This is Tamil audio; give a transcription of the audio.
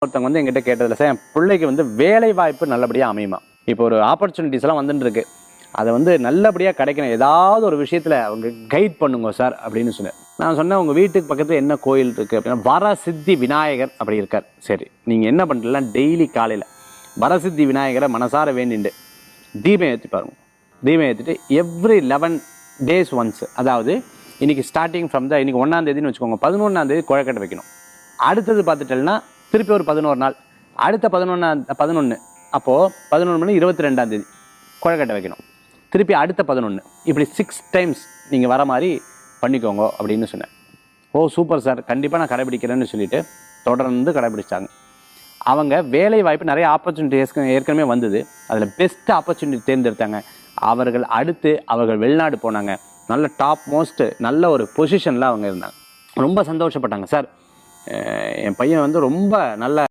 ஒருத்தவங்க வந்து எங்கிட்ட கேட்டதில்ல சார், என் பிள்ளைக்கு வந்து வேலை வாய்ப்பு நல்லபடியாக அமையுமா, இப்போ ஒரு ஆப்பர்ச்சுனிட்டிஸ் எல்லாம் வந்துட்டு இருக்கு, அதை வந்து நல்லபடியாக கிடைக்கணும், ஏதாவது ஒரு விஷயத்தில் அவங்க கைட் பண்ணுங்க சார் அப்படின்னு சொன்னேன். நான் சொன்னேன், உங்கள் வீட்டுக்கு பக்கத்தில் என்ன கோயில் இருக்குது அப்படின்னா, வரசித்தி விநாயகர் அப்படி இருக்கார். சரி, நீங்கள் என்ன பண்ணுறீங்கன்னா டெய்லி காலையில் வரசித்தி விநாயகரை மனசார வேண்டிண்டு தீபம் ஏற்றி பாருங்க. தீபம் ஏற்றிட்டு எவ்ரி 11 days ஒன்ஸ், அதாவது இன்றைக்கி ஸ்டார்டிங் ஃப்ரம் இன்னைக்கு 1ஆம் தேதின்னு வச்சுக்கோங்க, 11ஆம் தேதி குழக்கட்டை வைக்கணும். அடுத்தது பார்த்துட்டேன்னா திருப்பி ஒரு 11 நாள், அடுத்த 11 அப்போது 11 மணி 22ஆம் தேதி குழக்கட்டை வைக்கணும், திருப்பி அடுத்த 11, இப்படி 6 times நீங்கள் வர மாதிரி பண்ணிக்கோங்க அப்படின்னு சொன்னேன். ஓ சூப்பர் சார், கண்டிப்பாக நான் கடைபிடிக்கிறேன்னு சொல்லிட்டு தொடர்ந்து கடைபிடிச்சாங்க. அவங்க வேலை வாய்ப்பு நிறைய ஆப்பர்ச்சுனிட்டி ஏற்கனவே வந்தது, அதில் பெஸ்ட் ஆப்பர்ச்சுனிட்டி தேர்ந்தெடுத்தாங்க. அவர்கள் வெளிநாடு போனாங்க, நல்ல டாப் மோஸ்ட் நல்ல ஒரு பொசிஷனில் அவங்க இருந்தாங்க. ரொம்ப சந்தோஷப்பட்டாங்க. சார் என் பையன் வந்து ரொம்ப நல்ல